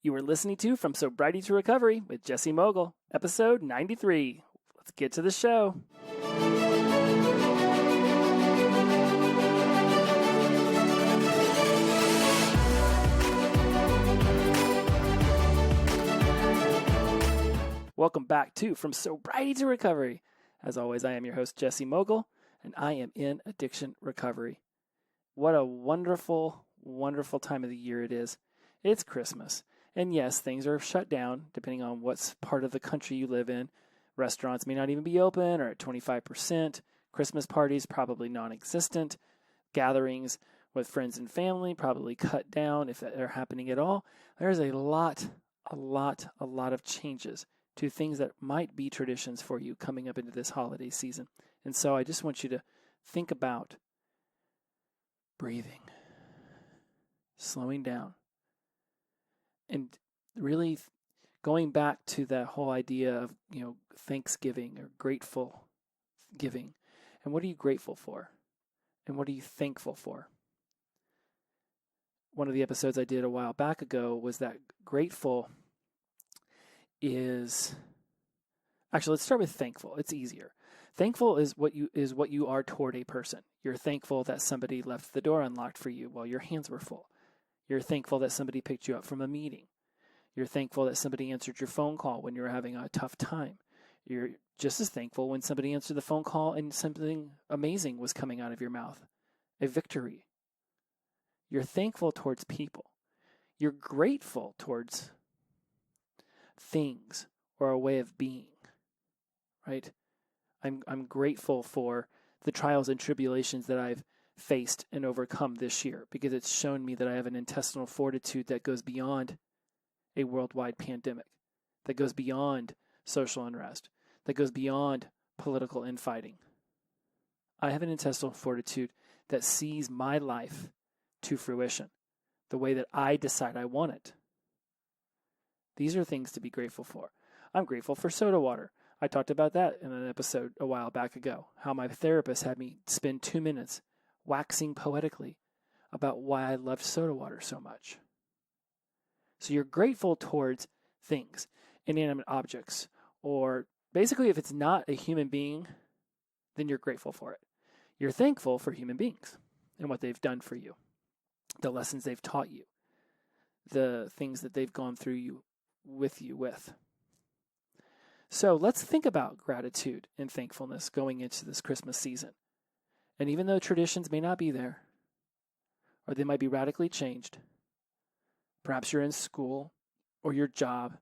You are listening to From Sobriety to Recovery with Jesse Mogul, episode 93. Let's get to the show. Welcome back to From Sobriety to Recovery. As always, I am your host, Jesse Mogul, and I am in addiction recovery. What a wonderful, wonderful time of the year it is. It's Christmas. And yes, things are shut down depending on what part of the country you live in. Restaurants may not even be open or at 25%. Christmas parties probably non-existent. Gatherings with friends and family probably cut down if they're happening at all. There's a lot of changes to things that might be traditions for you coming up into this holiday season. And so I just want you to think about breathing, slowing down, and really going back to that whole idea of, Thanksgiving or grateful giving. And what are you grateful for? And what are you thankful for? One of the episodes I did a while back ago was that grateful is... Actually, let's start with thankful. It's easier. Thankful is what you are toward a person. You're thankful that somebody left the door unlocked for you while your hands were full. You're thankful that somebody picked you up from a meeting. You're thankful that somebody answered your phone call when you were having a tough time. You're just as thankful when somebody answered the phone call and something amazing was coming out of your mouth, a victory. You're thankful towards people. You're grateful towards things or a way of being, right? I'm grateful for the trials and tribulations that I've faced and overcome this year because it's shown me that I have an intestinal fortitude that goes beyond a worldwide pandemic, that goes beyond social unrest, that goes beyond political infighting. I have an intestinal fortitude that sees my life to fruition the way that I decide I want it. These are things to be grateful for. I'm grateful for soda water. I talked about that in an episode a while back ago, how my therapist had me spend 2 minutes waxing poetically about why I loved soda water so much. So you're grateful towards things, inanimate objects, or basically if it's not a human being, then you're grateful for it. You're thankful for human beings and what they've done for you, the lessons they've taught you, the things that they've gone through you with. So let's think about gratitude and thankfulness going into this Christmas season. And even though traditions may not be there, or they might be radically changed, perhaps you're in school or your job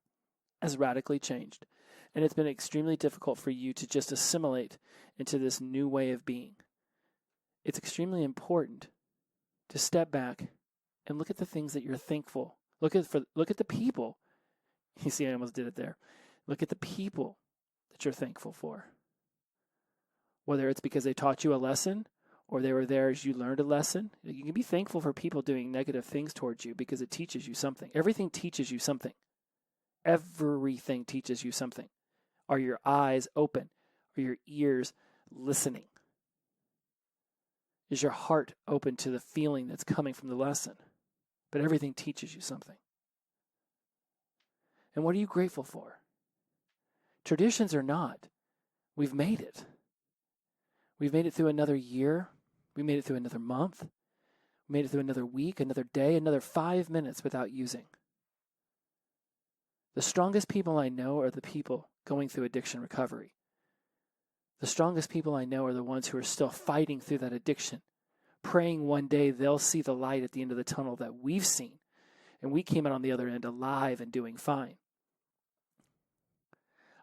has radically changed, and it's been extremely difficult for you to just assimilate into this new way of being. It's extremely important to step back and look at the things that you're thankful. Look at the people. You see, I almost did it there. Look at the people that you're thankful for. Whether it's because they taught you a lesson or they were there as you learned a lesson. You can be thankful for people doing negative things towards you because it teaches you something. Everything teaches you something. Everything teaches you something. Are your eyes open? Are your ears listening? Is your heart open to the feeling that's coming from the lesson? But everything teaches you something. And what are you grateful for? Traditions or not, we've made it. We've made it through another year. We made it through another month. We made it through another week, another day, another 5 minutes without using. The strongest people I know are the people going through addiction recovery. The strongest people I know are the ones who are still fighting through that addiction, praying one day they'll see the light at the end of the tunnel that we've seen, and we came out on the other end alive and doing fine.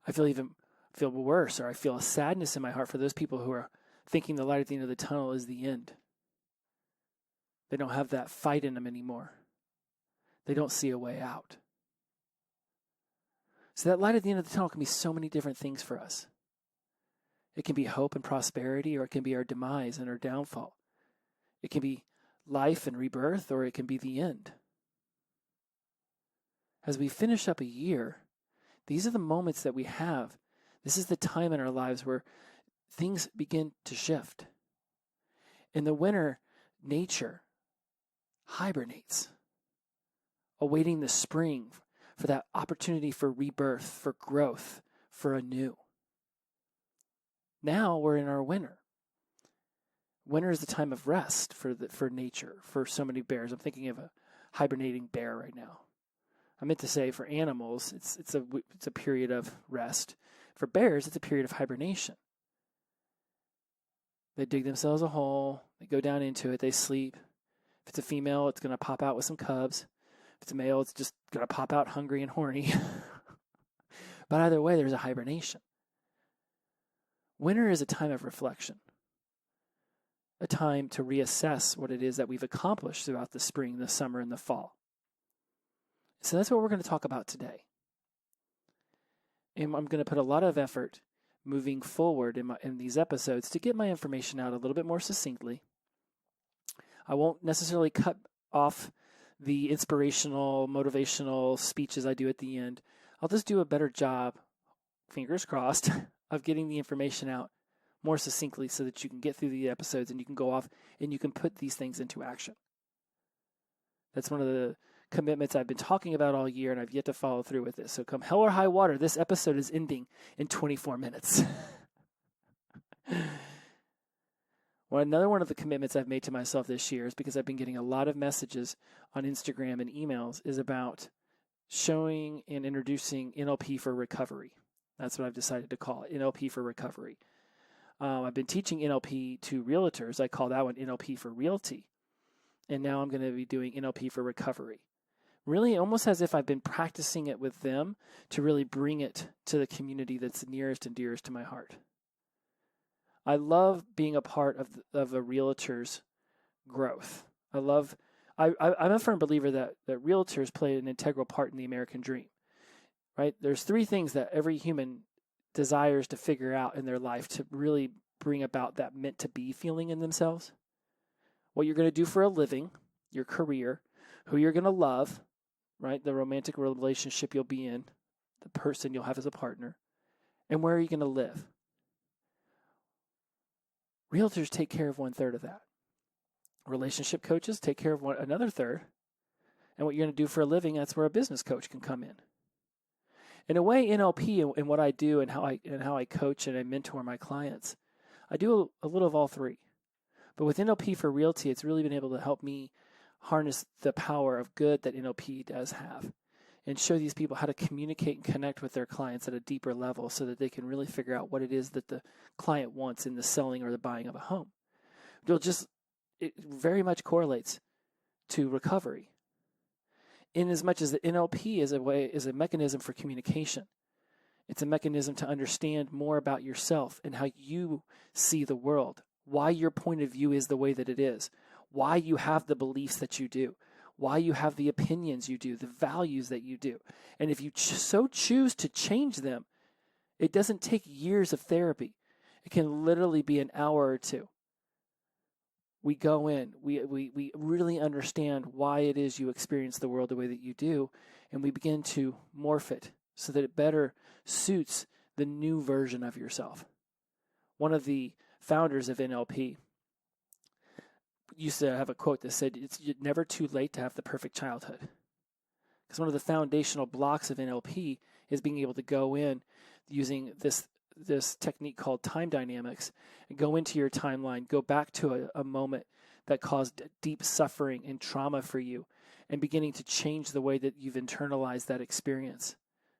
I feel worse, or I feel a sadness in my heart for those people who are thinking the light at the end of the tunnel is the end. They don't have that fight in them anymore. They don't see a way out. So that light at the end of the tunnel can be so many different things for us. It can be hope and prosperity, or it can be our demise and our downfall. It can be life and rebirth, or it can be the end. As we finish up a year, these are the moments that we have. This is the time in our lives where things begin to shift. In the winter, nature hibernates, awaiting the spring for that opportunity for rebirth, for growth, for a new. Now we're in our winter. Winter is the time of rest for nature, for so many bears. I'm thinking of a hibernating bear right now. I meant to say for animals, it's a period of rest. For bears, it's a period of hibernation. They dig themselves a hole, they go down into it, they sleep. If it's a female, it's going to pop out with some cubs. If it's a male, it's just going to pop out hungry and horny. But either way, there's a hibernation. Winter is a time of reflection, a time to reassess what it is that we've accomplished throughout the spring, the summer, and the fall. So that's what we're going to talk about today. And I'm going to put a lot of effort moving forward in these episodes to get my information out a little bit more succinctly. I won't necessarily cut off the inspirational, motivational speeches I do at the end. I'll just do a better job, fingers crossed, of getting the information out more succinctly so that you can get through the episodes and you can go off and you can put these things into action. That's one of the commitments I've been talking about all year, and I've yet to follow through with this. So come hell or high water, this episode is ending in 24 minutes. Another one of the commitments I've made to myself this year is because I've been getting a lot of messages on Instagram and emails is about showing and introducing NLP for recovery. That's what I've decided to call it, NLP for recovery. I've been teaching NLP to realtors. I call that one NLP for realty. And now I'm going to be doing NLP for recovery. Really almost as if I've been practicing it with them to really bring it to the community that's nearest and dearest to my heart. I love being a part of a realtor's growth. I'm a firm believer that realtors play an integral part in the American dream, right? There's three things that every human desires to figure out in their life to really bring about that meant to be feeling in themselves. What you're going to do for a living, your career, who you're going to love, right? The romantic relationship you'll be in, the person you'll have as a partner, and where are you going to live? Realtors take care of 1/3 of that. Relationship coaches take care of another third. And what you're going to do for a living, that's where a business coach can come in. In a way, NLP and what I do and how I coach and I mentor my clients, I do a little of all three. But with NLP for Realty, it's really been able to help me harness the power of good that NLP does have and show these people how to communicate and connect with their clients at a deeper level so that they can really figure out what it is that the client wants in the selling or the buying of a home. It very much correlates to recovery. In as much as the NLP is a mechanism for communication. It's a mechanism to understand more about yourself and how you see the world, why your point of view is the way that it is, why you have the beliefs that you do, why you have the opinions you do, the values that you do. And if you so choose to change them, it doesn't take years of therapy. It can literally be an hour or two. We go in, we really understand why it is you experience the world the way that you do, and we begin to morph it so that it better suits the new version of yourself. One of the founders of NLP used to have a quote that said, it's never too late to have the perfect childhood. Because one of the foundational blocks of NLP is being able to go in using this technique called time dynamics and go into your timeline, go back to a moment that caused deep suffering and trauma for you and beginning to change the way that you've internalized that experience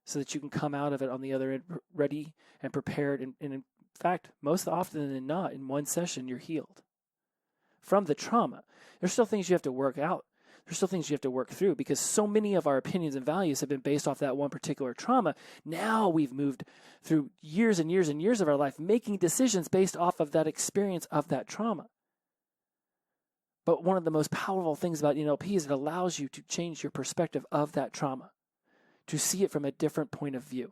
so that you can come out of it on the other end ready and prepared. And in fact, most often than not, in one session, you're healed from the trauma. There's still things you have to work out. There's still things you have to work through because so many of our opinions and values have been based off that one particular trauma. Now we've moved through years and years and years of our life making decisions based off of that experience of that trauma. But one of the most powerful things about NLP is it allows you to change your perspective of that trauma, to see it from a different point of view.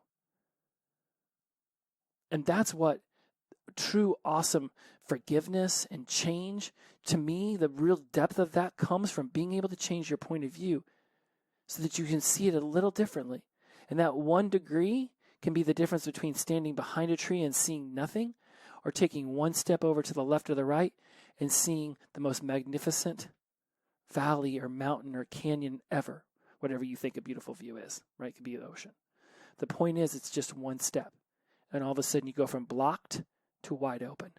And that's what true, awesome forgiveness and change, to me, the real depth of that comes from being able to change your point of view so that you can see it a little differently. And that 1 degree can be the difference between standing behind a tree and seeing nothing or taking one step over to the left or the right and seeing the most magnificent valley or mountain or canyon ever whatever you think a beautiful view is, right? It could be the ocean. The point is, it's just one step. And all of a sudden you go from blocked to wide open.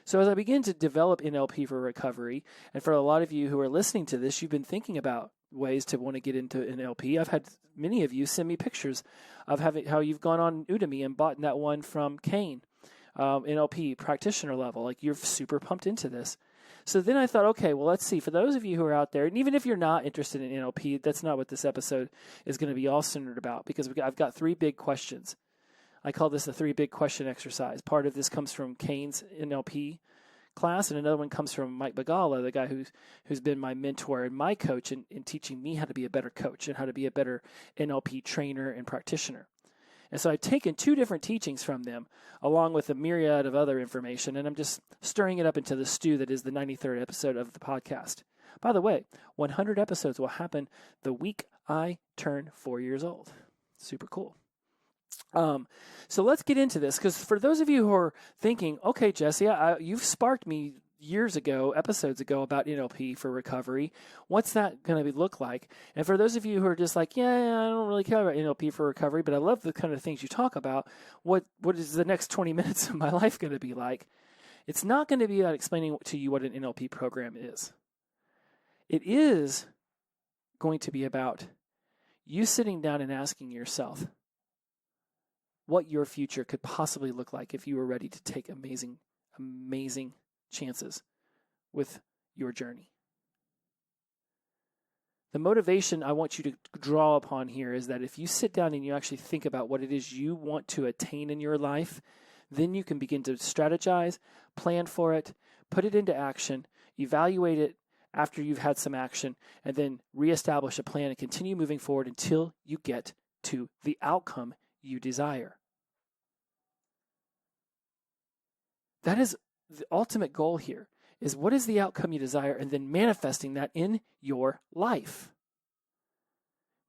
So as I begin to develop NLP for recovery, and for a lot of you who are listening to this, you've been thinking about ways to want to get into NLP. I've had many of you send me pictures of how you've gone on Udemy and bought that one from Kane, NLP practitioner level. Like, you're super pumped into this. So then I thought, okay, well, let's see. For those of you who are out there, and even if you're not interested in NLP, that's not what this episode is going to be all centered about, because I've got 3 big questions. I call this the 3 big question exercise. Part of this comes from Kane's NLP class, and another one comes from Mike Bagala, the guy who's been my mentor and my coach in teaching me how to be a better coach and how to be a better NLP trainer and practitioner. And so I've taken 2 different teachings from them, along with a myriad of other information, and I'm just stirring it up into the stew that is the 93rd episode of the podcast. By the way, 100 episodes will happen the week I turn 4 years old. Super cool. So let's get into this, because for those of you who are thinking, okay, Jesse, you've sparked me episodes ago about NLP for recovery. What's that going to look like? And for those of you who are just like, yeah, I don't really care about NLP for recovery, but I love the kind of things you talk about, what is the next 20 minutes of my life going to be like? It's not going to be about explaining to you what an NLP program is. It is going to be about you sitting down and asking yourself what your future could possibly look like if you were ready to take amazing, amazing chances with your journey. The motivation I want you to draw upon here is that if you sit down and you actually think about what it is you want to attain in your life, then you can begin to strategize, plan for it, put it into action, evaluate it after you've had some action, and then reestablish a plan and continue moving forward until you get to the outcome you desire. That is the ultimate goal here, is what is the outcome you desire, and then manifesting that in your life.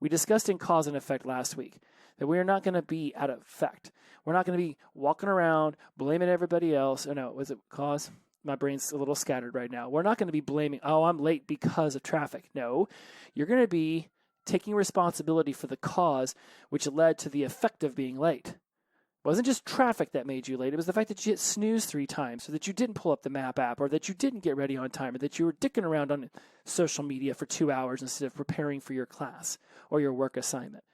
We discussed in cause and effect last week that we are not going to be at effect. We're not going to be walking around blaming everybody else. Oh no, was it cause? My brain's a little scattered right now. We're not going to be blaming, oh, I'm late because of traffic. No, you're going to be taking responsibility for the cause which led to the effect of being late. It wasn't just traffic that made you late. It was the fact that you hit snooze 3 times, or that you didn't pull up the map app, or that you didn't get ready on time, or that you were dicking around on social media for 2 hours instead of preparing for your class or your work assignment.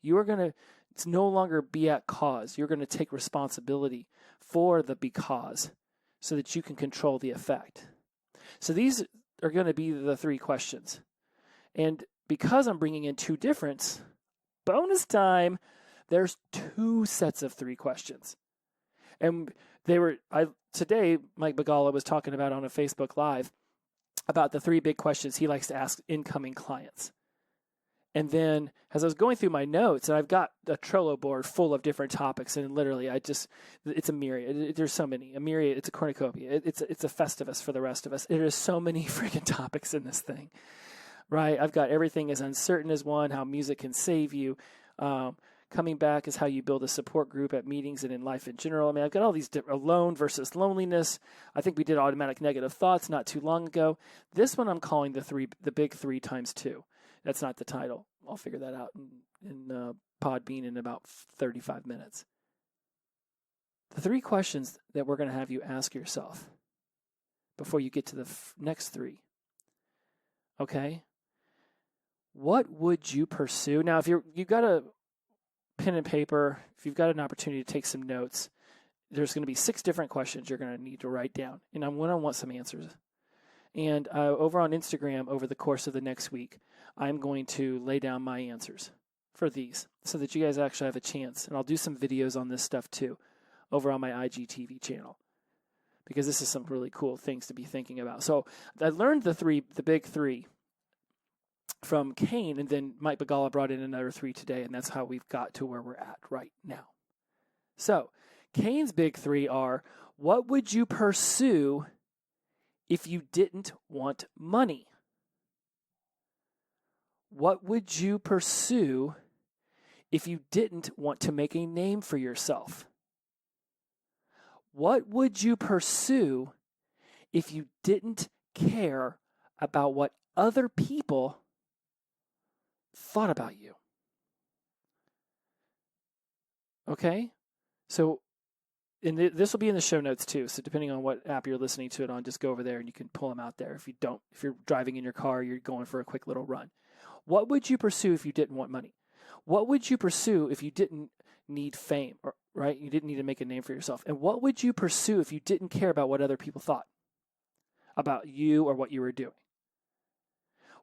You are going to no longer be at cause. You're going to take responsibility for the because so that you can control the effect. So these are going to be the 3 questions. And because I'm bringing in 2 difference, bonus time, there's 2 sets of 3 questions. And today, Mike Bagala was talking about on a Facebook Live about the 3 big questions he likes to ask incoming clients. And then as I was going through my notes, and I've got a Trello board full of different topics, and literally it's a myriad. There's so many. A myriad, it's a cornucopia. It's a Festivus for the rest of us. There's so many freaking topics in this thing, right? I've got everything as uncertain as one, how music can save you. Coming back is how you build a support group at meetings and in life in general. I mean, I've got all these alone versus loneliness. I think we did automatic negative thoughts not too long ago. This one I'm calling the big 3 times 2. That's not the title. I'll figure that out in Podbean in about 35 minutes. The 3 questions that we're going to have you ask yourself before you get to the next 3. Okay? What would you pursue? Now, if you've got a pen and paper, if you've got an opportunity to take some notes, there's going to be 6 different questions you're going to need to write down. And I'm going to want some answers. And over on Instagram, over the course of the next week, I'm going to lay down my answers for these so that you guys actually have a chance. And I'll do some videos on this stuff too over on my IGTV channel, because this is some really cool things to be thinking about. So I learned the big 3 from Kane, and then Mike Bagala brought in another 3 today, and that's how we've got to where we're at right now. So Kane's big 3 are, what would you pursue if you didn't want money? What would you pursue if you didn't want to make a name for yourself? What would you pursue if you didn't care about what other people thought about you. Okay? So, and this will be in the show notes too. So depending on what app you're listening to it on, just go over there and you can pull them out there. If you're driving in your car, you're going for a quick little run. What would you pursue if you didn't want money? What would you pursue if you didn't need fame, or, right? You didn't need to make a name for yourself. And what would you pursue if you didn't care about what other people thought about you or what you were doing?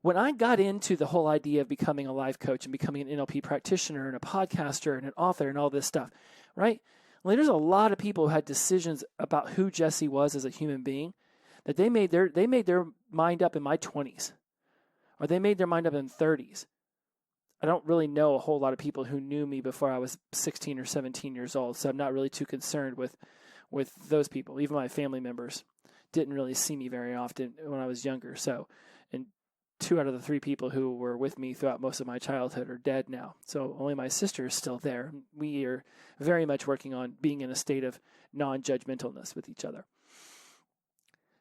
When I got into the whole idea of becoming a life coach and becoming an NLP practitioner and a podcaster and an author and all this stuff, right? Well, there's a lot of people who had decisions about who Jesse was as a human being that they made their mind up in my 20s, or they made their mind up in 30s. I don't really know a whole lot of people who knew me before I was 16 or 17 years old, so I'm not really too concerned with those people. Even my family members didn't really see me very often when I was younger. So, and 2 out of the 3 people who were with me throughout most of my childhood are dead now. So only my sister is still there. We are very much working on being in a state of non-judgmentalness with each other.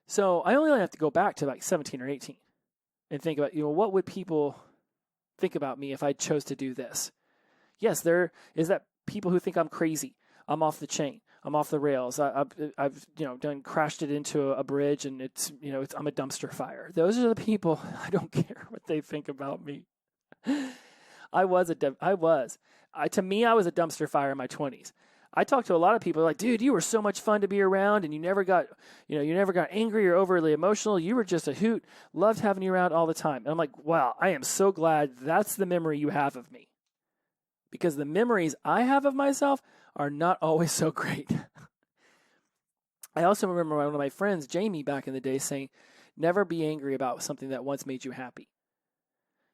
So I only have to go back to like 17 or 18 and think about, what would people think about me if I chose to do this? Yes, there is that people who think I'm crazy. I'm off the chain. I'm off the rails. I've crashed it into a bridge, and I'm a dumpster fire. Those are the people. I don't care what they think about me. To me, I was a dumpster fire in my 20s. I talked to a lot of people like, dude, you were so much fun to be around, and you never got angry or overly emotional. You were just a hoot. Loved having you around all the time. And I'm like, wow, I am so glad that's the memory you have of me. Because the memories I have of myself are not always so great. I also remember one of my friends, Jamie, back in the day saying, never be angry about something that once made you happy.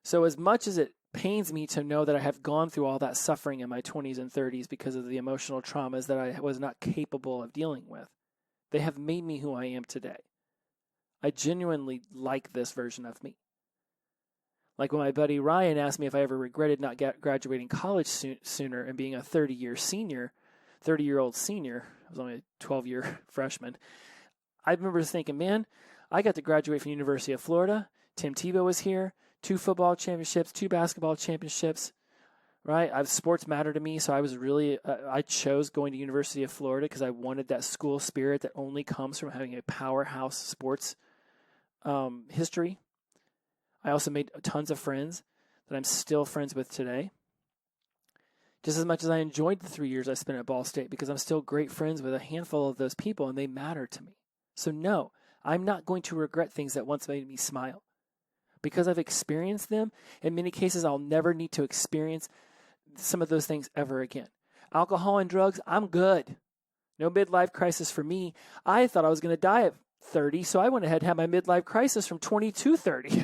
So as much as it pains me to know that I have gone through all that suffering in my 20s and 30s because of the emotional traumas that I was not capable of dealing with, they have made me who I am today. I genuinely like this version of me. Like when my buddy Ryan asked me if I ever regretted not graduating college sooner and being a 30-year senior, 30-year-old senior, I was only a 12-year freshman, I remember thinking, man, I got to graduate from the University of Florida. Tim Tebow was here, 2 football championships, 2 basketball championships, right? Sports matter to me, so I was really, I chose going to University of Florida because I wanted that school spirit that only comes from having a powerhouse sports history. I also made tons of friends that I'm still friends with today. Just as much as I enjoyed the 3 years I spent at Ball State, because I'm still great friends with a handful of those people and they matter to me. So no, I'm not going to regret things that once made me smile. Because I've experienced them, in many cases I'll never need to experience some of those things ever again. Alcohol and drugs, I'm good. No midlife crisis for me. I thought I was going to die at 30, so I went ahead and had my midlife crisis from 20 to 30.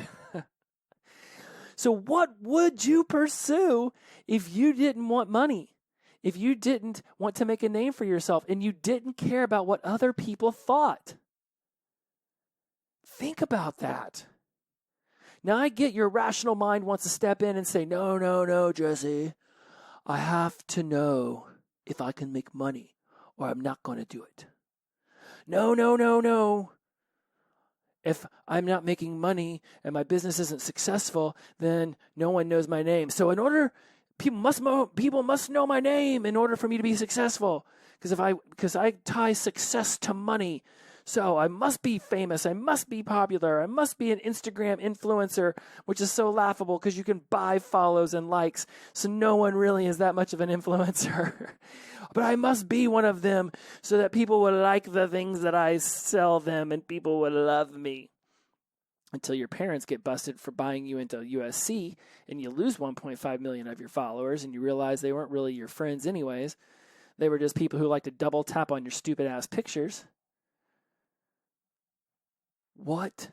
So what would you pursue if you didn't want money? If you didn't want to make a name for yourself and you didn't care about what other people thought? Think about that. Now I get your rational mind wants to step in and say, no, Jesse. I have to know if I can make money or I'm not going to do it. No. If I'm not making money and my business isn't successful, then no one knows my name. So people must know my name in order for me to be successful. Because I tie success to money. So I must be famous. I must be popular. I must be an Instagram influencer, which is so laughable because you can buy follows and likes. So no one really is that much of an influencer. But I must be one of them so that people would like the things that I sell them and people would love me. Until your parents get busted for buying you into USC and you lose 1.5 million of your followers and you realize they weren't really your friends anyways. They were just people who like to double tap on your stupid ass pictures. What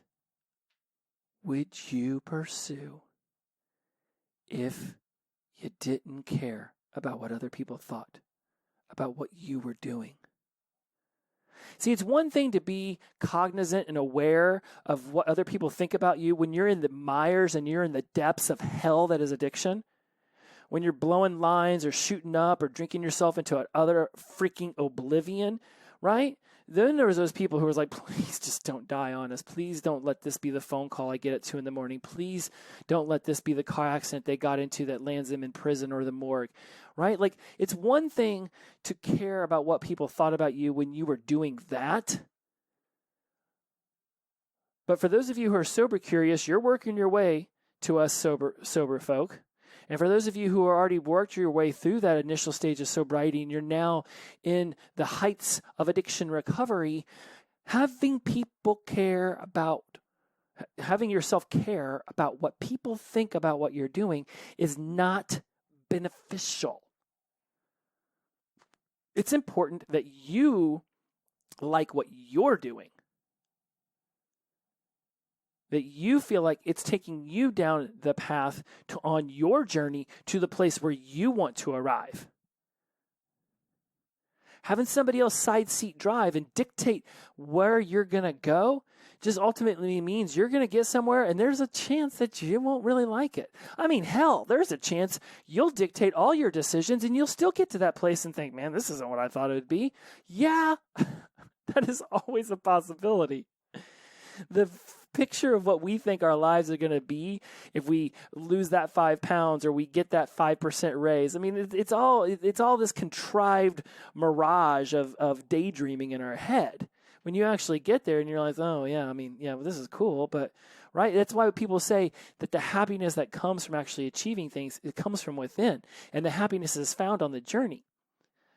would you pursue if you didn't care about what other people thought, about what you were doing? See, it's one thing to be cognizant and aware of what other people think about you when you're in the mires and you're in the depths of hell that is addiction. When you're blowing lines or shooting up or drinking yourself into another freaking oblivion, right? Then there was those people who was like, please just don't die on us. Please don't let this be the phone call I get at 2 a.m. Please don't let this be the car accident they got into that lands them in prison or the morgue, right? Like, it's one thing to care about what people thought about you when you were doing that. But for those of you who are sober curious, you're working your way to us sober folk. And for those of you who are already worked your way through that initial stage of sobriety and you're now in the heights of addiction recovery, having yourself care about what people think about what you're doing is not beneficial. It's important that you like what you're doing, that you feel like it's taking you down the path on your journey to the place where you want to arrive. Having somebody else side seat drive and dictate where you're going to go just ultimately means you're going to get somewhere and there's a chance that you won't really like it. I mean, hell, there's a chance you'll dictate all your decisions and you'll still get to that place and think, man, this isn't what I thought it would be. Yeah, that is always a possibility. The picture of what we think our lives are going to be if we lose that 5 pounds or we get that 5% raise. I mean, it's all this contrived mirage of daydreaming in our head. When you actually get there and you're like, oh yeah, I mean, yeah, well, this is cool, but right? That's why people say that the happiness that comes from actually achieving things, it comes from within, and the happiness is found on the journey.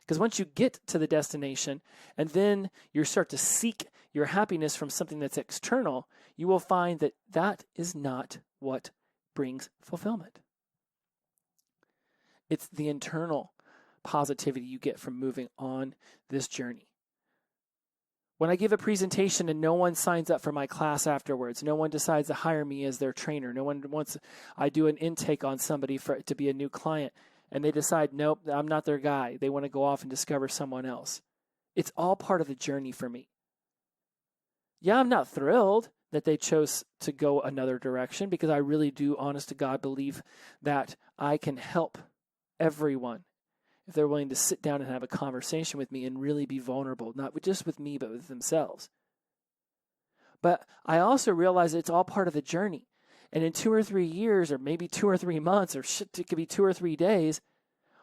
Because once you get to the destination and then you start to seek your happiness from something that's external, you will find that that is not what brings fulfillment. It's the internal positivity you get from moving on this journey. When I give a presentation and no one signs up for my class afterwards, no one decides to hire me as their trainer, I do an intake on somebody to be a new client, and they decide, nope, I'm not their guy. They want to go off and discover someone else. It's all part of the journey for me. Yeah, I'm not thrilled that they chose to go another direction because I really do, honest to God, believe that I can help everyone if they're willing to sit down and have a conversation with me and really be vulnerable, not just with me, but with themselves. But I also realize it's all part of the journey. And in 2 or 3 years, or maybe 2 or 3 months, or it could be 2 or 3 days,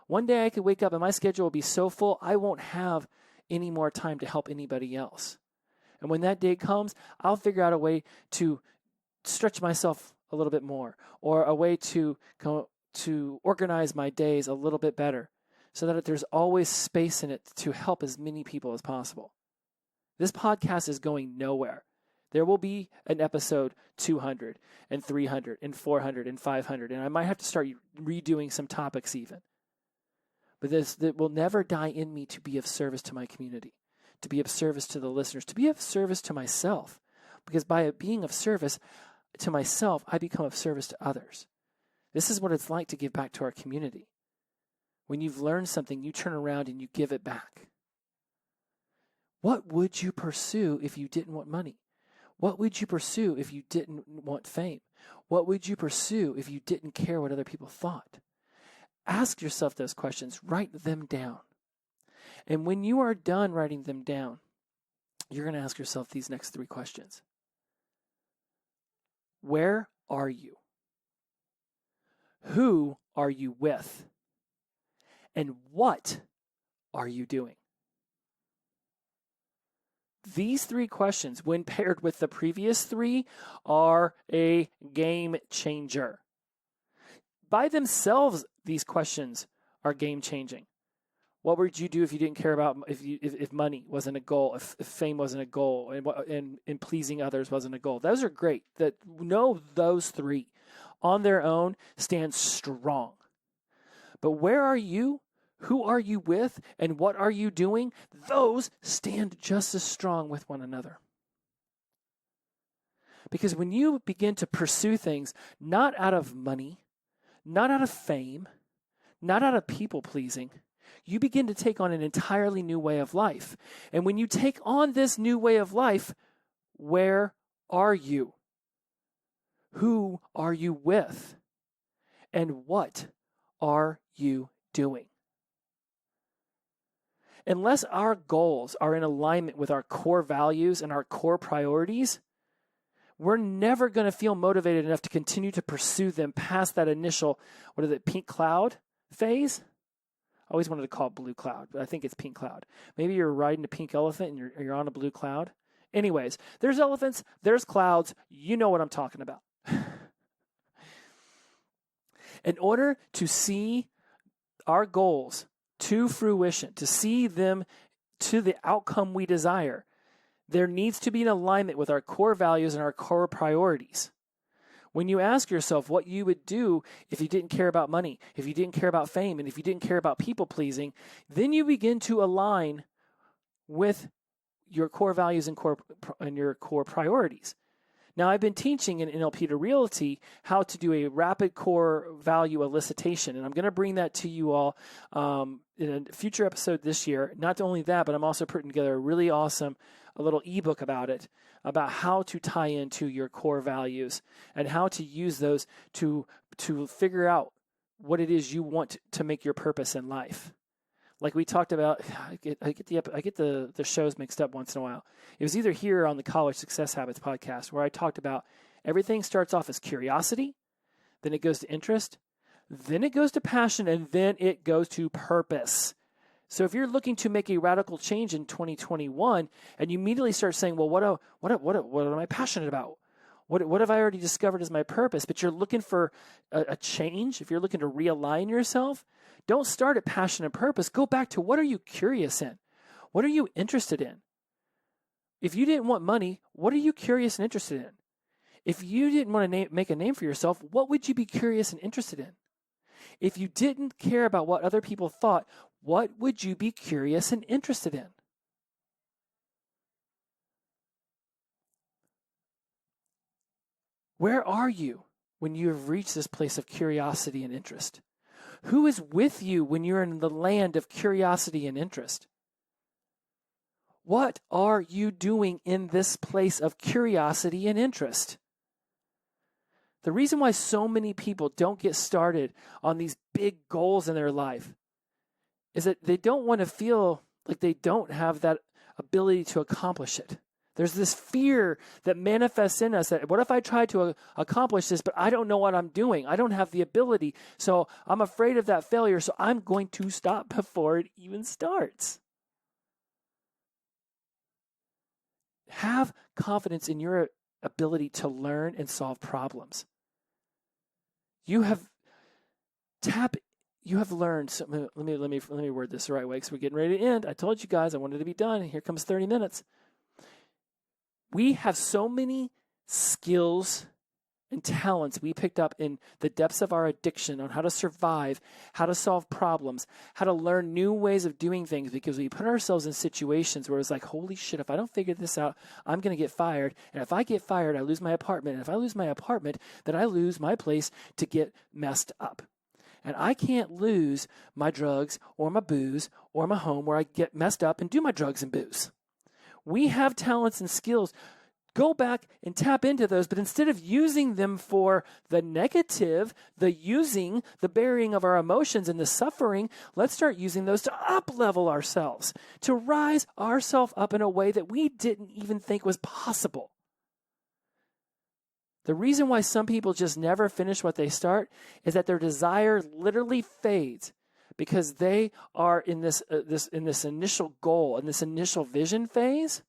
one day I could wake up and my schedule will be so full, I won't have any more time to help anybody else. And when that day comes, I'll figure out a way to stretch myself a little bit more, or a way to organize my days a little bit better, so that there's always space in it to help as many people as possible. This podcast is going nowhere. There will be an episode 200 and 300 and 400 and 500, and I might have to start redoing some topics even. But that will never die in me to be of service to my community, to be of service to the listeners, to be of service to myself. Because by being of service to myself, I become of service to others. This is what it's like to give back to our community. When you've learned something, you turn around and you give it back. What would you pursue if you didn't want money? What would you pursue if you didn't want fame? What would you pursue if you didn't care what other people thought? Ask yourself those questions. Write them down. And when you are done writing them down, you're going to ask yourself these next 3 questions. Where are you? Who are you with? And what are you doing? These 3 questions, when paired with the previous 3, are a game changer. By themselves, these questions are game changing. What would you do if you didn't care about, if money wasn't a goal, if fame wasn't a goal, and pleasing others wasn't a goal? Those are great. Those 3 on their own stand strong. But where are you? Who are you with? And what are you doing? Those stand just as strong with one another. Because when you begin to pursue things not out of money, not out of fame, not out of people pleasing, you begin to take on an entirely new way of life. And when you take on this new way of life, where are you? Who are you with? And what are you doing? Unless our goals are in alignment with our core values and our core priorities, we're never going to feel motivated enough to continue to pursue them past that initial, pink cloud phase? I always wanted to call it blue cloud, but I think it's pink cloud. Maybe you're riding a pink elephant and you're on a blue cloud. Anyways, there's elephants, there's clouds. You know what I'm talking about. In order to see our goals to fruition, to see them to the outcome we desire, there needs to be an alignment with our core values and our core priorities. When you ask yourself what you would do if you didn't care about money, if you didn't care about fame, and if you didn't care about people pleasing, then you begin to align with your core values and your core priorities. Now, I've been teaching in NLP to Realty how to do a rapid core value elicitation, and I'm going to bring that to you all in a future episode this year. Not only that, but I'm also putting together a really awesome little ebook about it, about how to tie into your core values and how to use those to figure out what it is you want to make your purpose in life. Like we talked about, I get the shows mixed up once in a while. It was either here or on the College Success Habits podcast where I talked about everything starts off as curiosity, then it goes to interest, then it goes to passion, and then it goes to purpose. So if you're looking to make a radical change in 2021 and you immediately start saying, well, what am I passionate about? What have I already discovered as my purpose? But you're looking for a change, if you're looking to realign yourself, don't start at passion and purpose. Go back to what are you curious in? What are you interested in? If you didn't want money, what are you curious and interested in? If you didn't want to make a name for yourself, what would you be curious and interested in? If you didn't care about what other people thought, what would you be curious and interested in? Where are you when you have reached this place of curiosity and interest? Who is with you when you're in the land of curiosity and interest? What are you doing in this place of curiosity and interest? The reason why so many people don't get started on these big goals in their life is that they don't want to feel like they don't have that ability to accomplish it. There's this fear that manifests in us that what if I try to accomplish this, but I don't know what I'm doing. I don't have the ability. So I'm afraid of that failure. So I'm going to stop before it even starts. Have confidence in your ability to learn and solve problems. You have learned. So let me word this the right way because we're getting ready to end. I told you guys I wanted to be done, and here comes 30 minutes. We have so many skills and talents we picked up in the depths of our addiction on how to survive, how to solve problems, how to learn new ways of doing things because we put ourselves in situations where it's like, holy shit, if I don't figure this out, I'm going to get fired. And if I get fired, I lose my apartment. And if I lose my apartment, then I lose my place to get messed up. And I can't lose my drugs or my booze or my home where I get messed up and do my drugs and booze. We have talents and skills. Go back and tap into those, but instead of using them for the negative, the burying of our emotions and the suffering, let's start using those to up-level ourselves, to rise ourselves up in a way that we didn't even think was possible. The reason why some people just never finish what they start is that their desire literally fades because they are in this initial goal, in this initial vision phase,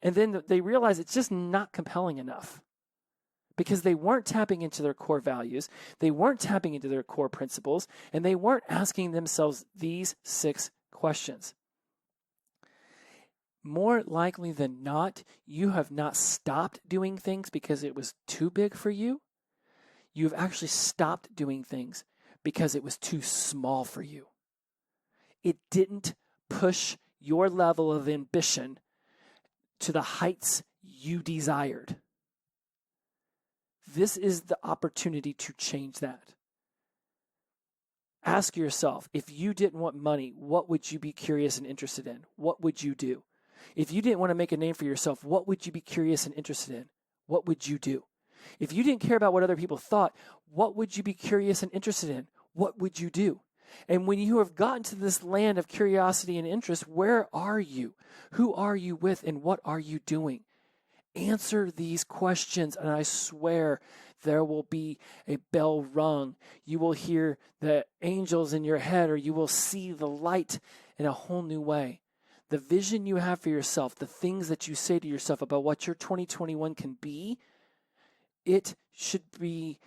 and then they realize it's just not compelling enough because they weren't tapping into their core values, they weren't tapping into their core principles, and they weren't asking themselves these 6 questions. More likely than not, you have not stopped doing things because it was too big for you. You've actually stopped doing things because it was too small for you. It didn't push your level of ambition to the heights you desired. This is the opportunity to change that. Ask yourself, if you didn't want money, what would you be curious and interested in? What would you do? If you didn't want to make a name for yourself, what would you be curious and interested in? What would you do? If you didn't care about what other people thought, what would you be curious and interested in? What would you do? And when you have gotten to this land of curiosity and interest, where are you? Who are you with, and what are you doing? Answer these questions, and I swear there will be a bell rung. You will hear the angels in your head, or you will see the light in a whole new way. The vision you have for yourself, the things that you say to yourself about what your 2021 can be, it should bring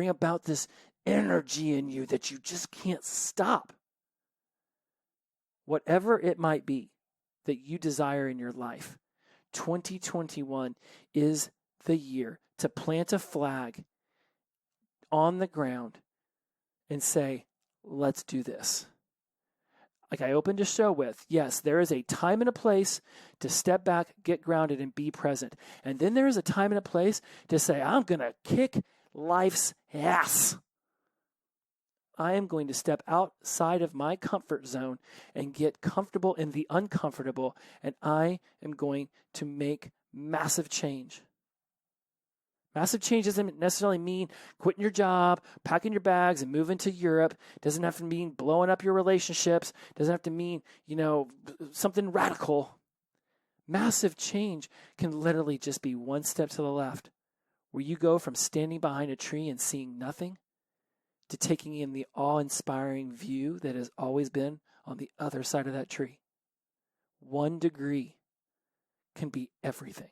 about this energy in you that you just can't stop. Whatever it might be that you desire in your life, 2021 is the year to plant a flag on the ground and say, let's do this. Like I opened a show with, yes, there is a time and a place to step back, get grounded, and be present. And then there is a time and a place to say, I'm going to kick life's ass. I am going to step outside of my comfort zone and get comfortable in the uncomfortable, and I am going to make massive change. Massive change doesn't necessarily mean quitting your job, packing your bags, and moving to Europe. Doesn't have to mean blowing up your relationships. Doesn't have to mean, something radical. Massive change can literally just be one step to the left, where you go from standing behind a tree and seeing nothing to taking in the awe-inspiring view that has always been on the other side of that tree. 1 degree can be everything.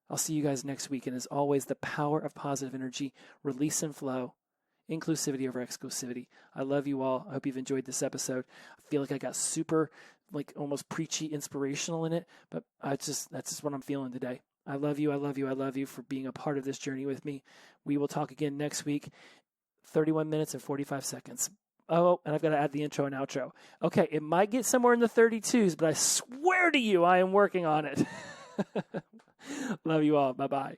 I'll see you guys next week. And as always, the power of positive energy, release and flow, inclusivity over exclusivity. I love you all. I hope you've enjoyed this episode. I feel like I got super, almost preachy, inspirational in it, but that's just what I'm feeling today. I love you. I love you. I love you for being a part of this journey with me. We will talk again next week. 31 minutes and 45 seconds. Oh, and I've got to add the intro and outro. Okay, it might get somewhere in the 32s, but I swear to you, I am working on it. Love you all. Bye-bye.